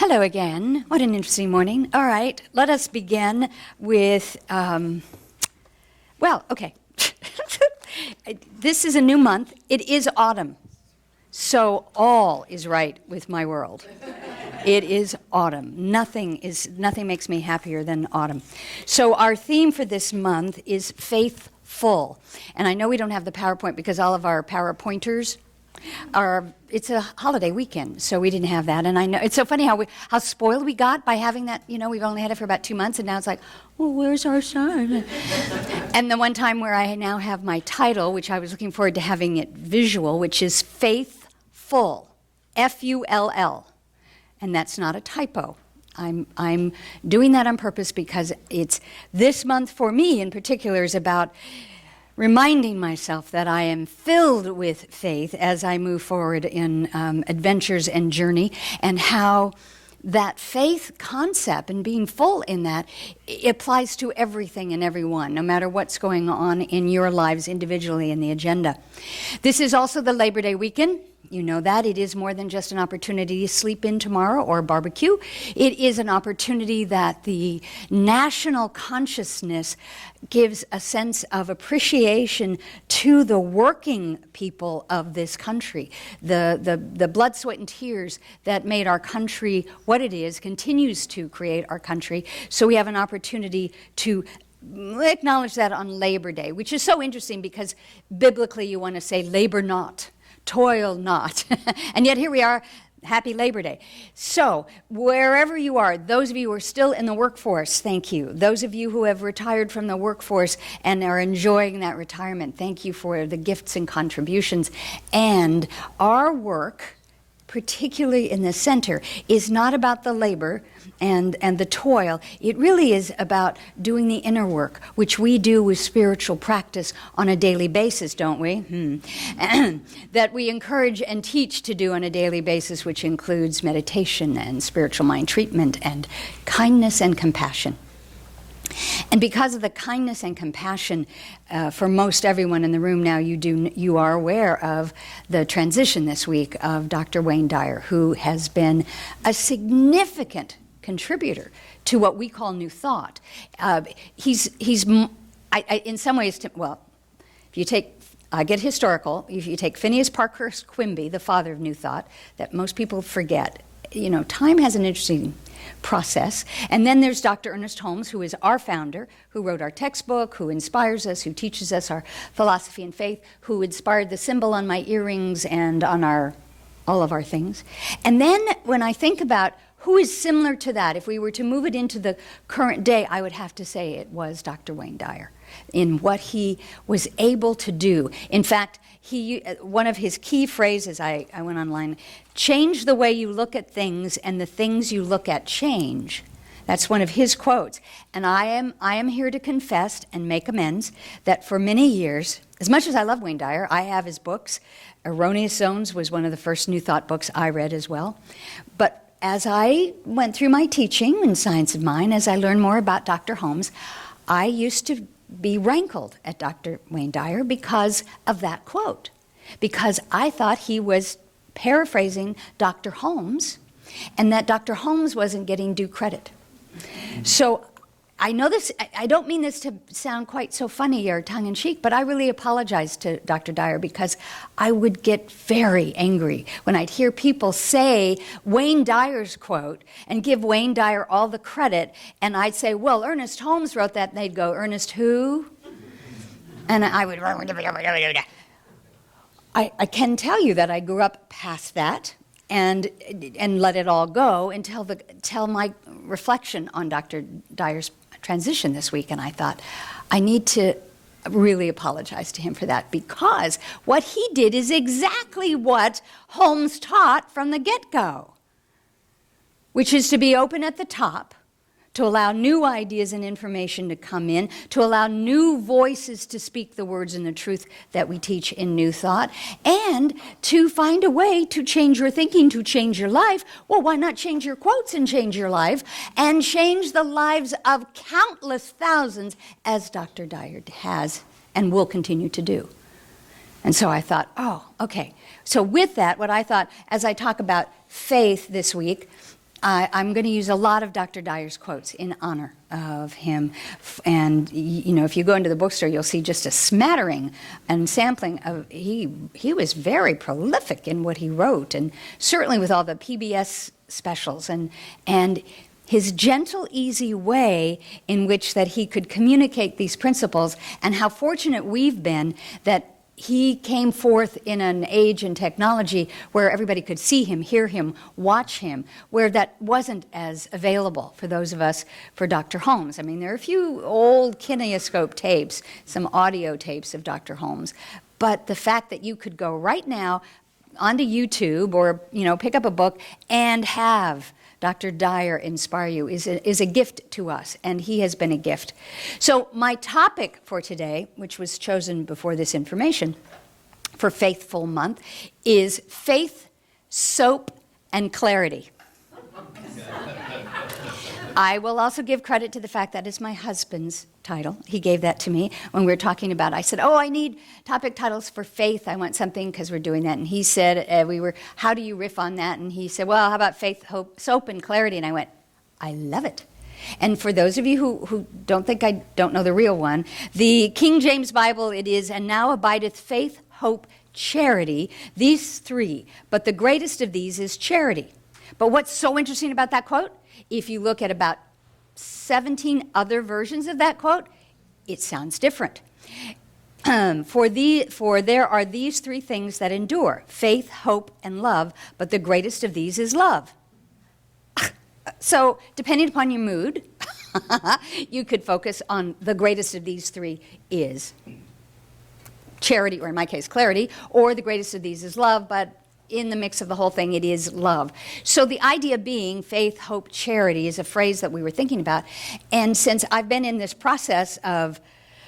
Hello again. What an interesting morning. All right, let us begin with, okay. This is a new month. It is autumn. So all is right with my world. It is autumn. Nothing makes me happier than autumn. So our theme for this month is faithful. And I know we don't have the PowerPoint because all of our PowerPointers it's a holiday weekend, so we didn't have that. And I know it's so funny how spoiled we got by having that. You know, we've only had it for about 2 months, and now it's like, well, where's our son? And the one time where I now have my title, which I was looking forward to having it visual, which is Faithful, F-U-L-L, and that's not a typo. I'm doing that on purpose because it's this month for me in particular is about reminding myself that I am filled with faith as I move forward in adventures and journey, and how that faith concept and being full in that applies to everything and everyone, no matter what's going on in your lives individually in the agenda. This is also the Labor Day weekend. You know that. It is more than just an opportunity to sleep in tomorrow or barbecue. It is an opportunity that the national consciousness gives a sense of appreciation to the working people of this country. The blood, sweat, and tears that made our country what it is continues to create our country. So we have an opportunity to acknowledge that on Labor Day, which is so interesting because biblically you want to say labor not. Toil not. And yet here we are, happy Labor Day. So wherever you are, those of you who are still in the workforce, thank you. Those of you who have retired from the workforce and are enjoying that retirement, thank you for the gifts and contributions. And our work, particularly in the center, is not about the labor and the toil. It really is about doing the inner work, which we do with spiritual practice on a daily basis, don't we? That we encourage and teach to do on a daily basis, which includes meditation and spiritual mind treatment and kindness and compassion. And because of the kindness and compassion, for most everyone in the room now, you are aware of the transition this week of Dr. Wayne Dyer, who has been a significant contributor to what we call New Thought. He's in some ways, if you take, I get historical, if you take Phineas Parkhurst Quimby, the father of New Thought, that most people forget, you know, time has an interesting process. And then there's Dr. Ernest Holmes, who is our founder, who wrote our textbook, who inspires us, who teaches us our philosophy and faith, who inspired the symbol on my earrings and on all of our things. And then when I think about who is similar to that, if we were to move it into the current day, I would have to say it was Dr. Wayne Dyer in what he was able to do. In fact, one of his key phrases, I went online, change the way you look at things and the things you look at change. That's one of his quotes. And I am here to confess and make amends that for many years, as much as I love Wayne Dyer, I have his books. Erroneous Zones was one of the first New Thought books I read as well. But as I went through my teaching in Science of Mind, as I learned more about Dr. Holmes, I used to be rankled at Dr. Wayne Dyer because of that quote. Because I thought he was paraphrasing Dr. Holmes, and that Dr. Holmes wasn't getting due credit. So I know this, I don't mean this to sound quite so funny or tongue-in-cheek, but I really apologize to Dr. Dyer because I would get very angry when I'd hear people say Wayne Dyer's quote and give Wayne Dyer all the credit, and I'd say, well, Ernest Holmes wrote that, and they'd go, Ernest who? And I would... I can tell you that I grew up past that and let it all go until my reflection on Dr. Dyer's transition this week, and I thought, I need to really apologize to him for that, because what he did is exactly what Holmes taught from the get-go, which is to be open at the top, to allow new ideas and information to come in, to allow new voices to speak the words and the truth that we teach in New Thought, and to find a way to change your thinking, to change your life. Well, why not change your quotes and change your life, and change the lives of countless thousands, as Dr. Dyer has and will continue to do. And so I thought, oh, okay. So with that, what I thought, as I talk about faith this week, I'm going to use a lot of Dr. Dyer's quotes in honor of him. And, if you go into the bookstore, you'll see just a smattering and sampling of, he was very prolific in what he wrote, and certainly with all the PBS specials, and his gentle, easy way in which that he could communicate these principles, and how fortunate we've been that he came forth in an age and technology where everybody could see him, hear him, watch him, where that wasn't as available for those of us for Dr. Holmes. I mean, there are a few old kinescope tapes, some audio tapes of Dr. Holmes, but the fact that you could go right now onto YouTube or, pick up a book and have Dr. Dyer inspire you is a gift to us, and he has been a gift. So my topic for today, which was chosen before this information for Faithful Month, is faith, soap, and clarity. I will also give credit to the fact that is my husband's title. He gave that to me when we were talking about it. I said, I need topic titles for faith. I want something because we're doing that. And he said, how do you riff on that? And he said, well, how about faith, hope, soap, and clarity? And I went, I love it. And for those of you who don't think I don't know the real one, the King James Bible, it is, and now abideth faith, hope, charity, these three. But the greatest of these is charity. But what's so interesting about that quote? If you look at about 17 other versions of that quote, it sounds different. For there are these three things that endure: faith, hope, and love, but the greatest of these is love. So, depending upon your mood, you could focus on the greatest of these three is charity, or in my case, clarity, or the greatest of these is love, but in the mix of the whole thing, it is love. So the idea being faith, hope, charity is a phrase that we were thinking about. And since I've been in this process of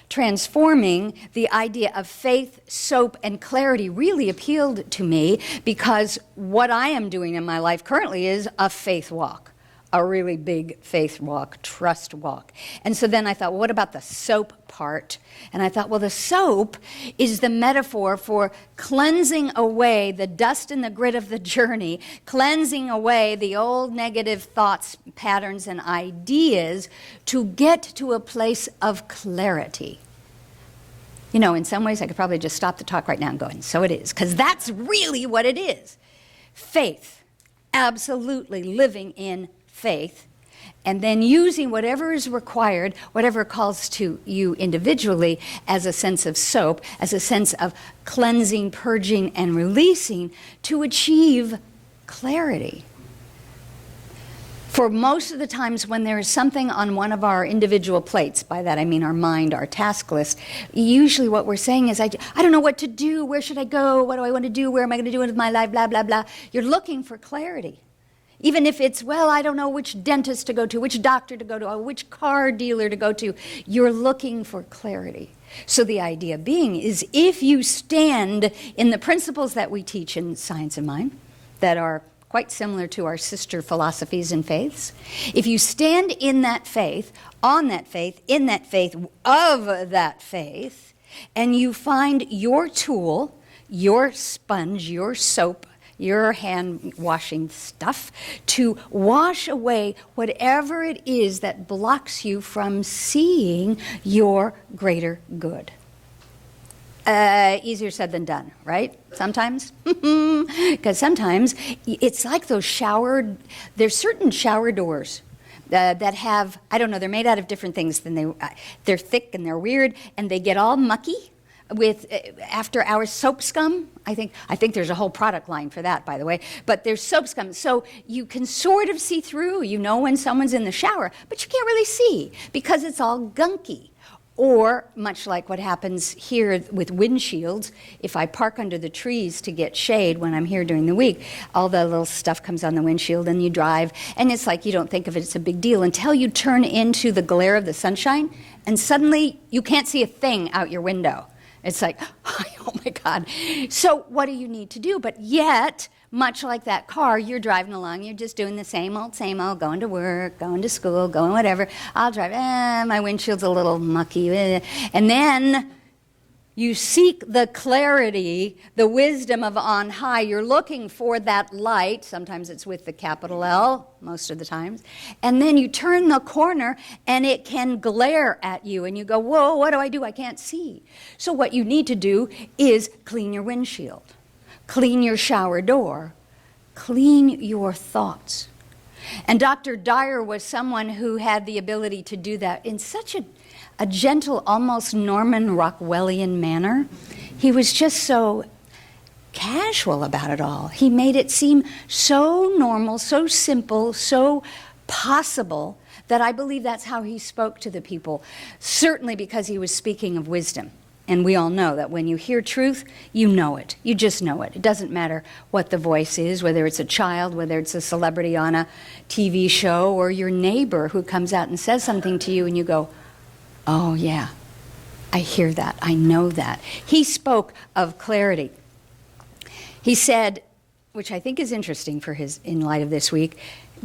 transforming, the idea of faith, soap, and clarity really appealed to me, because what I am doing in my life currently is a faith walk. A really big faith walk, trust walk. And so then I thought, well, what about the soap part? And I thought, well, the soap is the metaphor for cleansing away the dust and the grit of the journey, cleansing away the old negative thoughts, patterns, and ideas to get to a place of clarity. In some ways I could probably just stop the talk right now and go, and so it is, because that's really what it is. Faith, absolutely living in faith, and then using whatever is required, whatever calls to you individually, as a sense of soap, as a sense of cleansing, purging, and releasing to achieve clarity. For most of the times when there is something on one of our individual plates, by that I mean our mind, our task list, usually what we're saying is, I don't know what to do, where should I go, what do I want to do, where am I going to do it with my life, blah, blah, blah. You're looking for clarity. Even if it's, I don't know which dentist to go to, which doctor to go to, or which car dealer to go to, you're looking for clarity. So the idea being is, if you stand in the principles that we teach in Science of Mind, that are quite similar to our sister philosophies and faiths, if you stand in that faith, on that faith, in that faith, of that faith, and you find your tool, your sponge, your soap, your hand washing stuff, to wash away whatever it is that blocks you from seeing your greater good. Easier said than done, right? Sometimes. Because sometimes it's like there's certain shower doors that have, I don't know, they're made out of different things. They're thick and they're weird, and they get all mucky with after hours soap scum. I think there's a whole product line for that, by the way. But there's soap scum, so you can sort of see through. You know when someone's in the shower, but you can't really see because it's all gunky. Or, much like what happens here with windshields, if I park under the trees to get shade when I'm here during the week, all the little stuff comes on the windshield and you drive, and it's like you don't think of it as a big deal until you turn into the glare of the sunshine, and suddenly you can't see a thing out your window. It's like, oh my God. So what do you need to do? But yet, much like that car, you're driving along, you're just doing the same old, going to work, going to school, going whatever. I'll drive, my windshield's a little mucky. And then You seek the clarity, the wisdom of on high. You're looking for that light. Sometimes it's with the capital L, most of the times. And then you turn the corner and it can glare at you. And you go, whoa, what do? I can't see. So what you need to do is clean your windshield, clean your shower door, clean your thoughts. And Dr. Dyer was someone who had the ability to do that in such a gentle, almost Norman Rockwellian manner. He was just so casual about it all. He made it seem so normal, so simple, so possible, that I believe that's how he spoke to the people, certainly because he was speaking of wisdom. And we all know that when you hear truth, you know it. You just know it. It doesn't matter what the voice is, whether it's a child, whether it's a celebrity on a TV show, or your neighbor who comes out and says something to you and you go, oh, yeah, I hear that. I know that. He spoke of clarity. He said, which I think is interesting for in light of this week,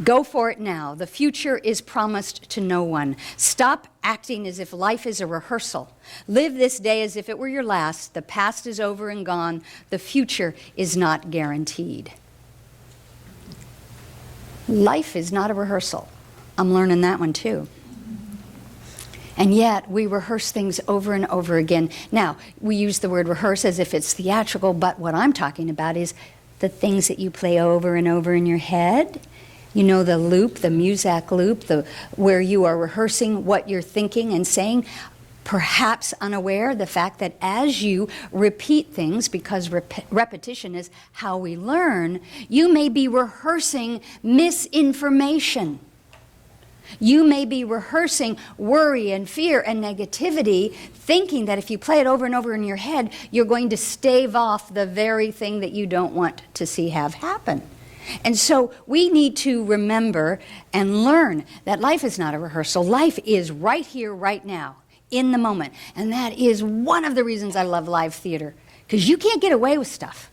go for it now. The future is promised to no one. Stop acting as if life is a rehearsal. Live this day as if it were your last. The past is over and gone. The future is not guaranteed. Life is not a rehearsal. I'm learning that one too. And yet, we rehearse things over and over again. Now, we use the word rehearse as if it's theatrical, but what I'm talking about is the things that you play over and over in your head. You know, the loop, the Muzak loop, where you are rehearsing what you're thinking and saying, perhaps unaware, the fact that as you repeat things, because repetition is how we learn, you may be rehearsing misinformation. You may be rehearsing worry and fear and negativity, thinking that if you play it over and over in your head, you're going to stave off the very thing that you don't want to see have happen. And so we need to remember and learn that life is not a rehearsal. Life is right here, right now, in the moment. And that is one of the reasons I love live theater, because you can't get away with stuff.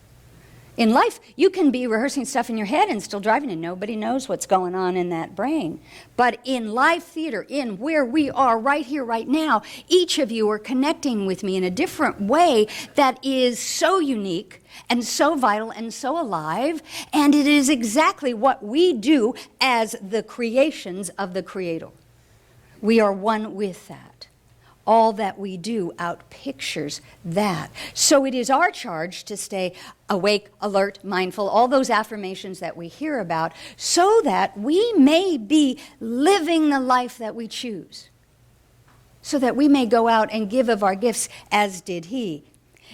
In life, you can be rehearsing stuff in your head and still driving, and nobody knows what's going on in that brain. But in live theater, in where we are right here, right now, each of you are connecting with me in a different way that is so unique and so vital and so alive, and it is exactly what we do as the creations of the Creator. We are one with that. All that we do outpictures that. So it is our charge to stay awake, alert, mindful, all those affirmations that we hear about, so that we may be living the life that we choose. So that we may go out and give of our gifts as did he.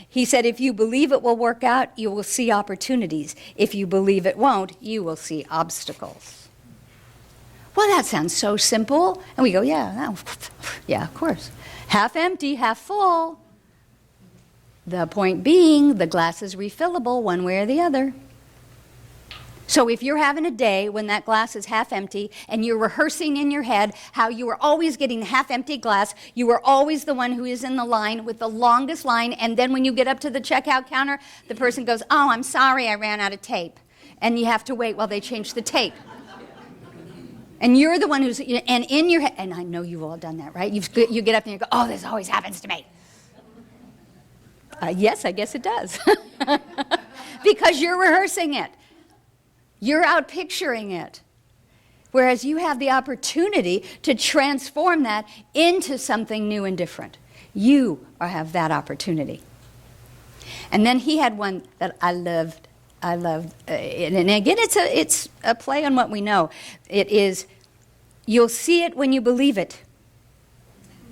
He said, if you believe it will work out, you will see opportunities. If you believe it won't, you will see obstacles. Well, that sounds so simple. And we go, yeah, of course. Half empty, half full. The point being, the glass is refillable one way or the other. So if you're having a day when that glass is half empty and you're rehearsing in your head how you are always getting a half-empty glass, you are always the one who is in the line with the longest line, and then when you get up to the checkout counter, the person goes, oh, I'm sorry, I ran out of tape. And you have to wait while they change the tape. And you're the one who's, and in your head, and I know you've all done that, right? You get up and you go, oh, this always happens to me. Yes, I guess it does. Because you're rehearsing it. You're out picturing it. Whereas you have the opportunity to transform that into something new and different. You have that opportunity. And then he had one that I loved. And again, it's a play on what we know. It is, you'll see it when you believe it.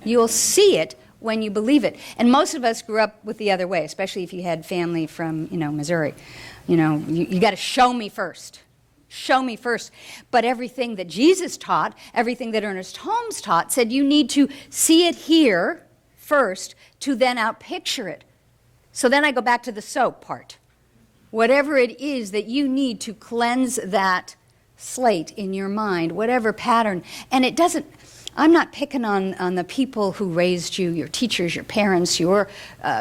You'll see it when you believe it. And most of us grew up with the other way, especially if you had family from, Missouri. You got to show me first. Show me first. But everything that Jesus taught, everything that Ernest Holmes taught, said you need to see it here first to then outpicture it. So then I go back to the soap part. Whatever it is that you need to cleanse that slate in your mind, whatever pattern. And it doesn't, I'm not picking on the people who raised you, your teachers, your parents, your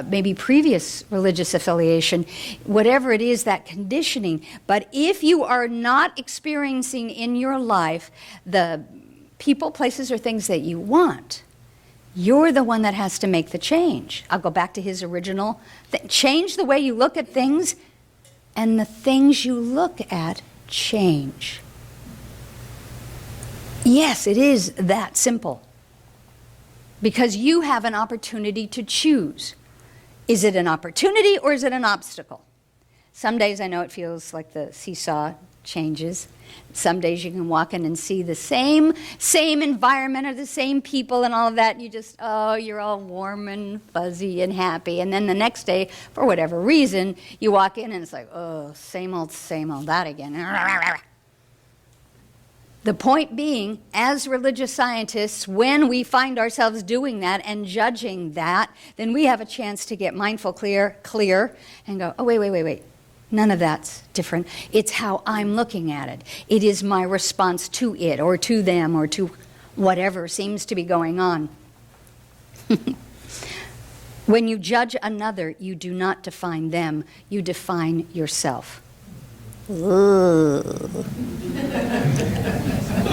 maybe previous religious affiliation, whatever it is, that conditioning. But if you are not experiencing in your life the people, places, or things that you want, You're the one that has to make the change. I'll go back to his original. Change the way you look at things, and the things you look at change. Yes, it is that simple. Because you have an opportunity to choose. Is it an opportunity or is it an obstacle? Some days I know it feels like the seesaw changes. Some days you can walk in and see the same environment or the same people and all of that. And you just, you're all warm and fuzzy and happy. And then the next day, for whatever reason, you walk in and it's like, same old, that again. The point being, as religious scientists, when we find ourselves doing that and judging that, then we have a chance to get mindful, clear, and go, oh, wait. None of that's different. It's how I'm looking at it. It is my response to it or to them or to whatever seems to be going on. When you judge another, you do not define them. You define yourself.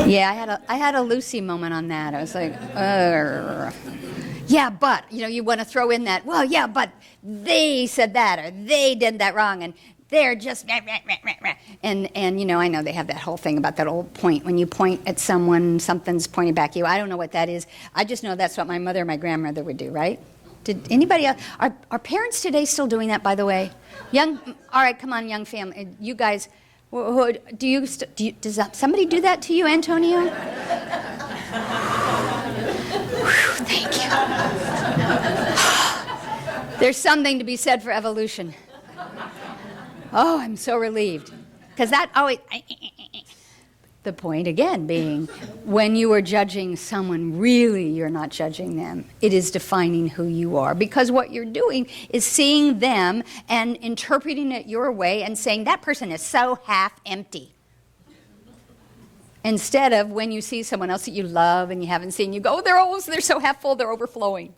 Yeah, I had a Lucy moment on that. I was like, yeah, but, you want to throw in that, well, yeah, but they said that or they did that wrong and they're just, and I know they have that whole thing about that old point. When you point at someone, something's pointing back at you. I don't know what that is. I just know that's what my mother and my grandmother would do, right? Did anybody else, are parents today still doing that, by the way? All right, come on, young family. You guys, does somebody do that to you, Antonio? Whew, thank you. There's something to be said for evolution. Oh, I'm so relieved. Because that always... The point, again, being when you are judging someone, really you're not judging them. It is defining who you are. Because what you're doing is seeing them and interpreting it your way and saying, that person is so half empty. Instead of when you see someone else that you love and you haven't seen, you go, oh, they're so half full, they're overflowing.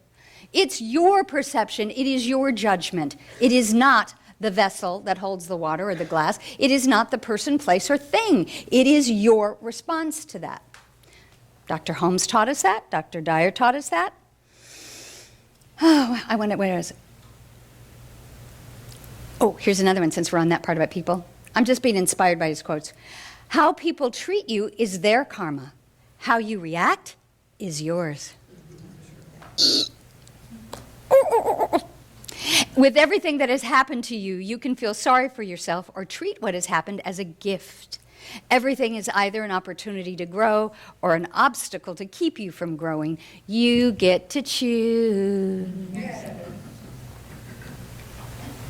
It's your perception. It is your judgment. It is not the vessel that holds the water or the glass. It is not the person, place, or thing. It is your response to that. Dr. Holmes taught us that. Dr. Dyer taught us that. Oh, I wonder, where is it? Oh, here's another one since we're on that part about people. I'm just being inspired by his quotes. How people treat you is their karma. How you react is yours. With everything that has happened to you, you can feel sorry for yourself or treat what has happened as a gift. Everything is either an opportunity to grow or an obstacle to keep you from growing. You get to choose.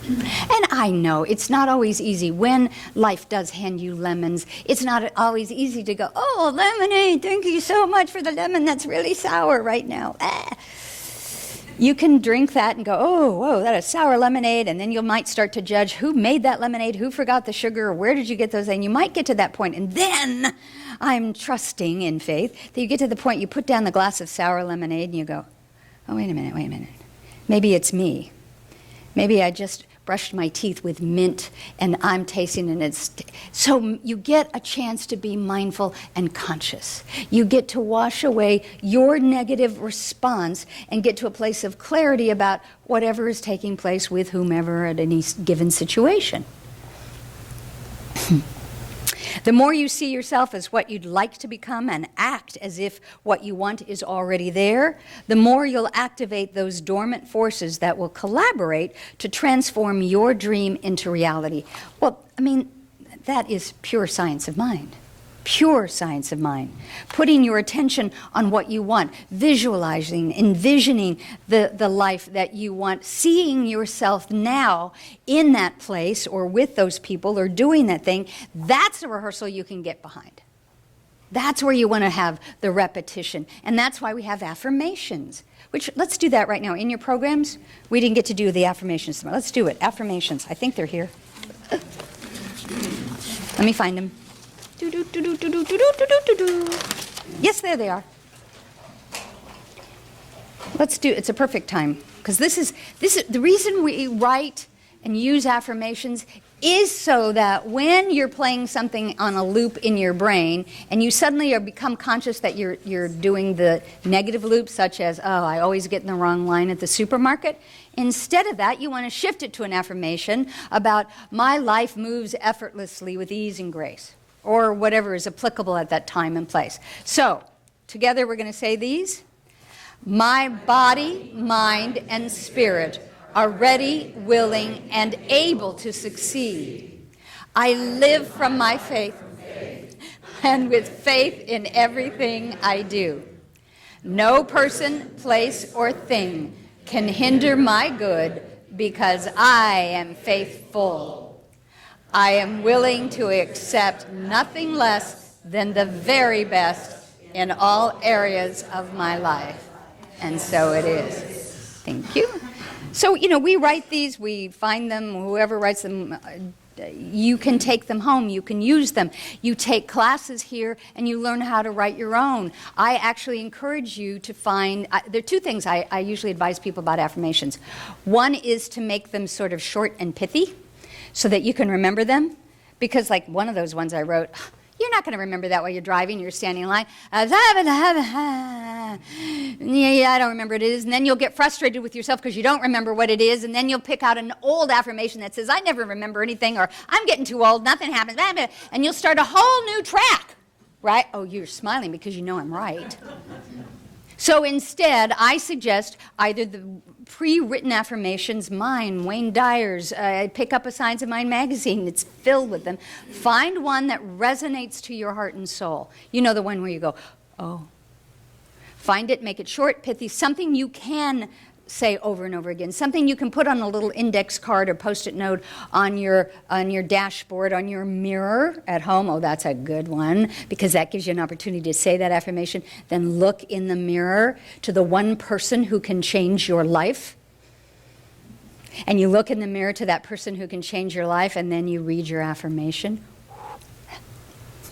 And I know it's not always easy when life does hand you lemons. It's not always easy to go, oh, lemonade, thank you so much for the lemon that's really sour right now. You can drink that and go, oh, whoa, that is sour lemonade, and then you might start to judge who made that lemonade, who forgot the sugar, or where did you get those, and you might get to that point, and then I'm trusting in faith that you get to the point you put down the glass of sour lemonade and you go, oh, wait a minute. Maybe it's me. Maybe I just brushed my teeth with mint and I'm tasting and it's... So you get a chance to be mindful and conscious. You get to wash away your negative response and get to a place of clarity about whatever is taking place with whomever at any given situation. The more you see yourself as what you'd like to become and act as if what you want is already there, the more you'll activate those dormant forces that will collaborate to transform your dream into reality. Well, I mean, that is pure science of mind. Pure science of mind. Putting your attention on what you want, visualizing, envisioning the life that you want, seeing yourself now in that place or with those people or doing that thing, that's a rehearsal you can get behind. That's where you want to have the repetition. And that's why we have affirmations, which let's do that right now. In your programs, we didn't get to do the affirmations tomorrow. Let's do it. Affirmations. I think they're here. Let me find them. Yes, there they are. Let's do it's a perfect time because this is the reason we write and use affirmations is so that when you're playing something on a loop in your brain and you suddenly become conscious that you're doing the negative loop, such as, oh, I always get in the wrong line at the supermarket, instead of that, you want to shift it to an affirmation about my life moves effortlessly with ease and grace, or whatever is applicable at that time and place. So, together we're going to say these. My body, mind, and spirit are ready, willing, and able to succeed. I live from my faith and with faith in everything I do. No person, place, or thing can hinder my good because I am faithful. I am willing to accept nothing less than the very best in all areas of my life. And so it is. Thank you. So, we write these, we find them, whoever writes them, you can take them home, you can use them. You take classes here and you learn how to write your own. I actually encourage you to find, there are two things I usually advise people about affirmations. One is to make them sort of short and pithy so that you can remember them. Because like one of those ones I wrote, you're not going to remember that while you're driving, you're standing in line. Yeah, I don't remember what it is. And then you'll get frustrated with yourself because you don't remember what it is. And then you'll pick out an old affirmation that says, I never remember anything, or I'm getting too old, nothing happens. And you'll start a whole new track, right? Oh, you're smiling because you know I'm right. So instead, I suggest either the pre-written affirmations, mine, Wayne Dyer's, pick up a Signs of Mind magazine, it's filled with them. Find one that resonates to your heart and soul. You know, the one where you go, oh. Find it, make it short, pithy, something you can say over and over again, something you can put on a little index card or post-it note on your dashboard, on your mirror at home. Oh, that's a good one, because that gives you an opportunity to say that affirmation. Then look in the mirror to the one person who can change your life. And you look in the mirror to that person who can change your life, and then you read your affirmation.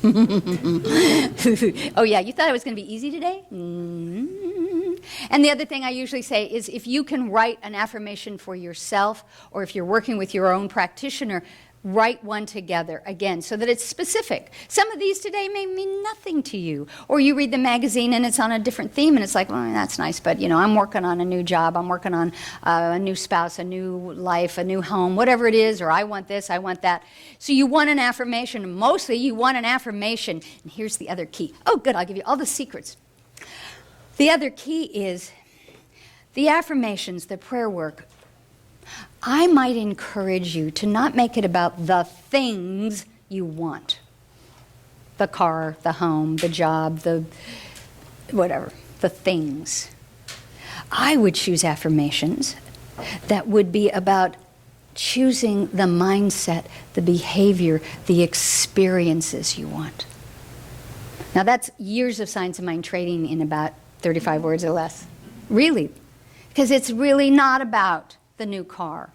Oh yeah, you thought it was going to be easy today? And the other thing I usually say is if you can write an affirmation for yourself, or if you're working with your own practitioner, write one together again so that it's specific. Some of these today may mean nothing to you. Or you read the magazine and it's on a different theme and it's like, well, that's nice, but I'm working on a new job, I'm working on a new spouse, a new life, a new home, whatever it is, or I want this, I want that. So you want an affirmation. Mostly you want an affirmation. And here's the other key. Oh, good, I'll give you all the secrets. The other key is the affirmations, the prayer work. I might encourage you to not make it about the things you want. The car, the home, the job, the whatever, the things. I would choose affirmations that would be about choosing the mindset, the behavior, the experiences you want. Now that's years of Signs of Mind training in about 35 words or less. Really. Because it's really not about the new car.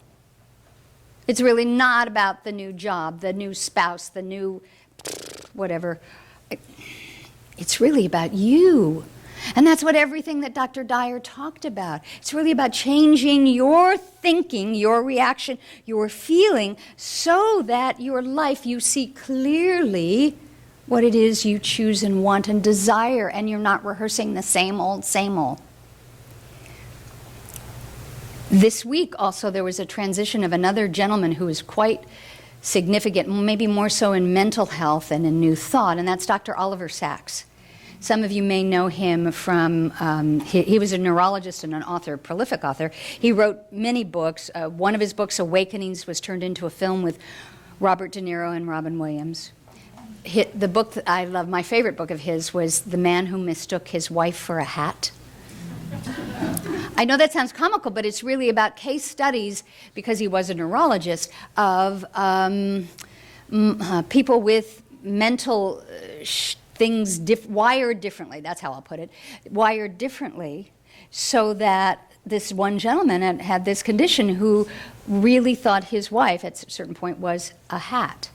It's really not about the new job, the new spouse, the new whatever. It's really about you. And that's what everything that Dr. Dyer talked about. It's really about changing your thinking, your reaction, your feeling, so that your life, you see clearly what it is you choose and want and desire, and you're not rehearsing the same old, same old. This week also there was a transition of another gentleman who was quite significant, maybe more so in mental health and in New Thought, and that's Dr. Oliver Sacks. Some of you may know him from, he was a neurologist and an author, prolific author. He wrote many books. One of his books, Awakenings, was turned into a film with Robert De Niro and Robin Williams. The book that I love, my favorite book of his, was The Man Who Mistook His Wife for a Hat. I know that sounds comical, but it's really about case studies, because he was a neurologist, of people with mental things wired differently. That's how I'll put it. Wired differently, so that this one gentleman had this condition who really thought his wife, at a certain point, was a hat.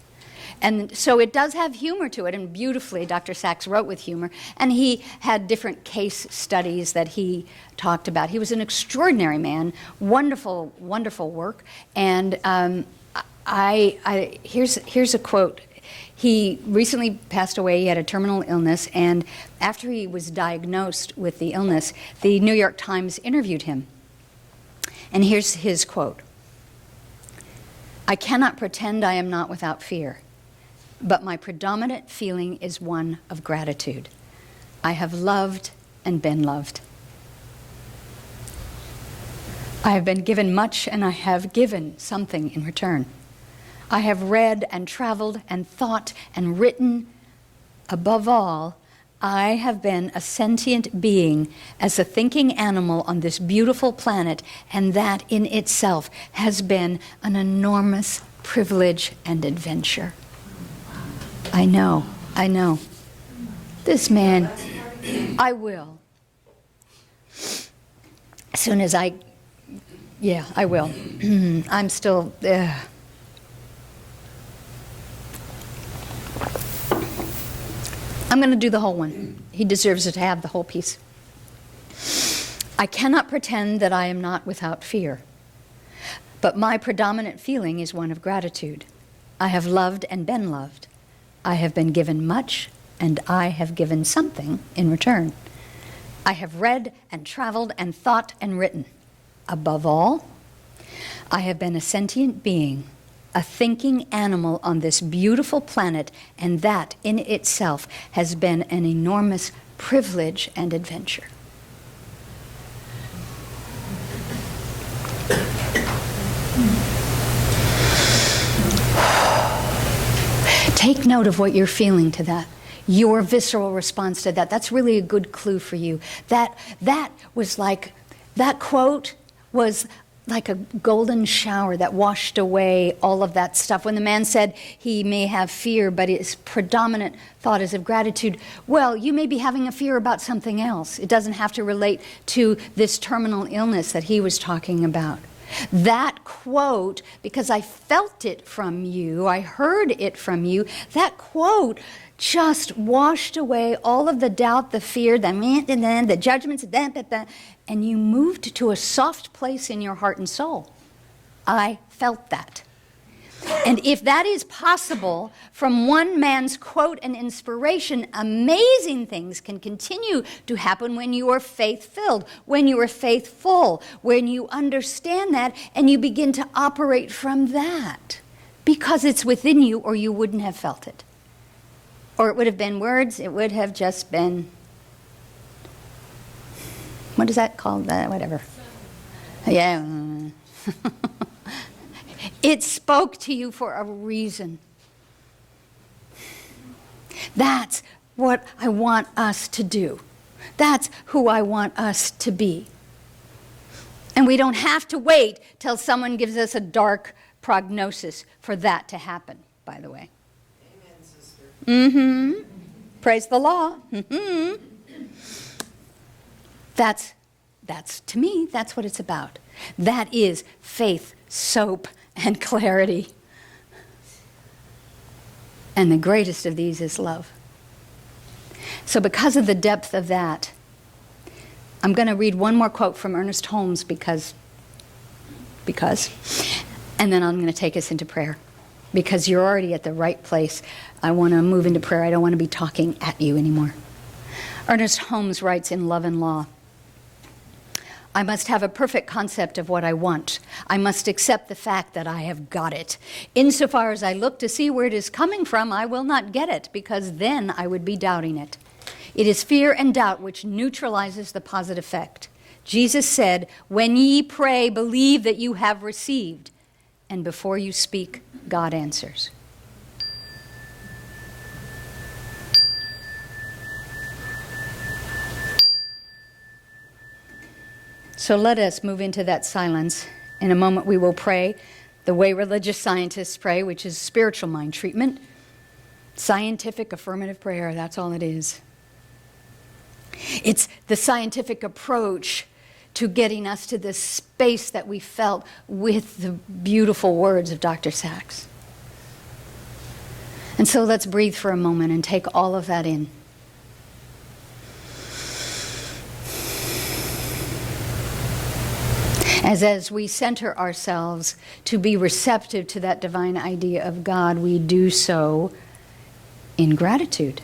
And so it does have humor to it, and beautifully Dr. Sacks wrote with humor, and he had different case studies that he talked about. He was an extraordinary man, wonderful, wonderful work, and Here's a quote. He recently passed away. He had a terminal illness, and after he was diagnosed with the illness, the New York Times interviewed him. And here's his quote. "I cannot pretend I am not without fear, but my predominant feeling is one of gratitude. I have loved and been loved. I have been given much, and I have given something in return. I have read and traveled and thought and written. Above all, I have been a sentient being as a thinking animal on this beautiful planet, and that in itself has been an enormous privilege and adventure." I know. This man, I will. As soon as I will. I'm still, I'm going to do the whole one. He deserves to have the whole piece. "I cannot pretend that I am not without fear, but my predominant feeling is one of gratitude. I have loved and been loved. I have been given much, and I have given something in return. I have read and traveled and thought and written. Above all, I have been a sentient being, a thinking animal on this beautiful planet, and that in itself has been an enormous privilege and adventure." Take note of what you're feeling to that. Your visceral response to that. That's really a good clue for you. That was like, that quote was like a golden shower that washed away all of that stuff. When the man said he may have fear, but his predominant thought is of gratitude, well, you may be having a fear about something else. It doesn't have to relate to this terminal illness that he was talking about. That quote, because I felt it from you, I heard it from you, that quote just washed away all of the doubt, the fear, the judgments, and you moved to a soft place in your heart and soul. I felt that. And if that is possible from one man's quote and inspiration, amazing things can continue to happen when you are faith-filled, when you are faithful, when you understand that and you begin to operate from that. Because it's within you, or you wouldn't have felt it. Or it would have been words, it would have just been, what is that called? Whatever. Yeah. It spoke to you for a reason. That's what I want us to do. That's who I want us to be. And we don't have to wait till someone gives us a dark prognosis for that to happen, by the way. Amen, sister. Praise the law. That's to me, that's what it's about. That is faith, soap, and clarity. And the greatest of these is love. So because of the depth of that, I'm going to read one more quote from Ernest Holmes because, and then I'm going to take us into prayer. Because you're already at the right place. I want to move into prayer. I don't want to be talking at you anymore. Ernest Holmes writes in Love and Law, "I must have a perfect concept of what I want. I must accept the fact that I have got it. Insofar as I look to see where it is coming from, I will not get it, because then I would be doubting it. It is fear and doubt which neutralizes the positive effect. Jesus said, 'When ye pray, believe that you have received, and before you speak, God answers.'" So let us move into that silence. In a moment we will pray the way religious scientists pray, which is spiritual mind treatment. Scientific affirmative prayer, that's all it is. It's the scientific approach to getting us to this space that we felt with the beautiful words of Dr. Sachs. And so let's breathe for a moment and take all of that in. As we center ourselves to be receptive to that divine idea of God, we do so in gratitude.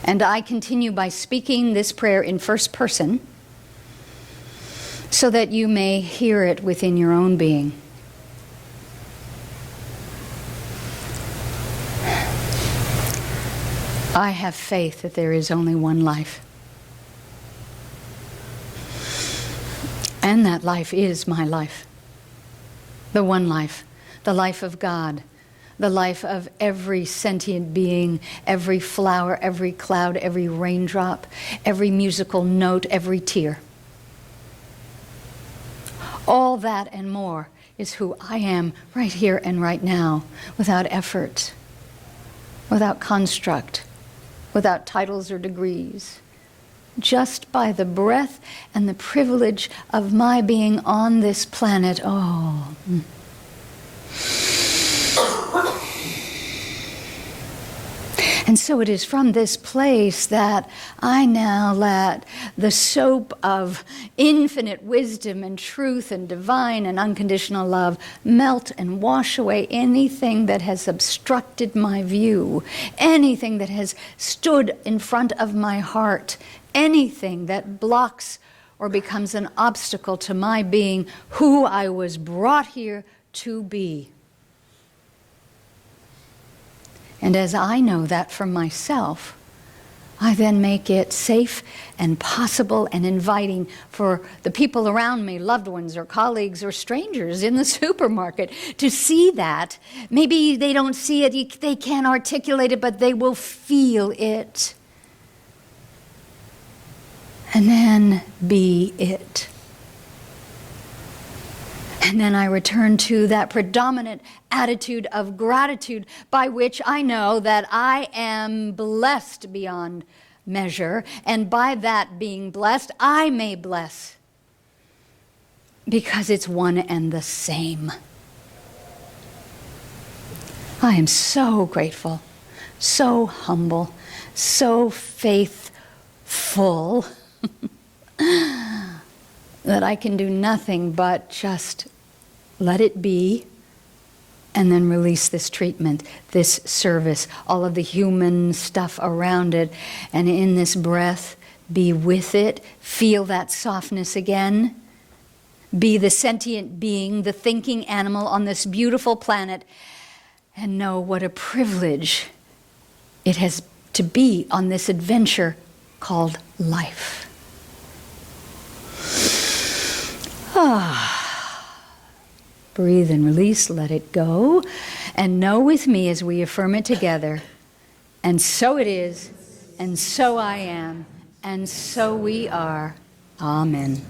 And I continue by speaking this prayer in first person so that you may hear it within your own being. I have faith that there is only one life. And that life is my life. The one life. The life of God. The life of every sentient being, every flower, every cloud, every raindrop, every musical note, every tear. All that and more is who I am right here and right now, without effort, without construct, without titles or degrees. Just by the breath and the privilege of my being on this planet. Oh. And so it is from this place that I now let the soap of infinite wisdom and truth and divine and unconditional love melt and wash away anything that has obstructed my view, anything that has stood in front of my heart, anything that blocks or becomes an obstacle to my being who I was brought here to be. And as I know that for myself, I then make it safe and possible and inviting for the people around me, loved ones or colleagues or strangers in the supermarket, to see that. Maybe they don't see it, they can't articulate it, but they will feel it. And then be it. And then I return to that predominant attitude of gratitude by which I know that I am blessed beyond measure. And by that being blessed, I may bless. Because it's one and the same. I am so grateful, so humble, so faithful that I can do nothing but just let it be and then release this treatment, this service, all of the human stuff around it, and in this breath, be with it, feel that softness again, be the sentient being, the thinking animal on this beautiful planet, and know what a privilege it has to be on this adventure called life. Breathe and release, let it go, and know with me as we affirm it together, and so it is, and so I am, and so we are. Amen.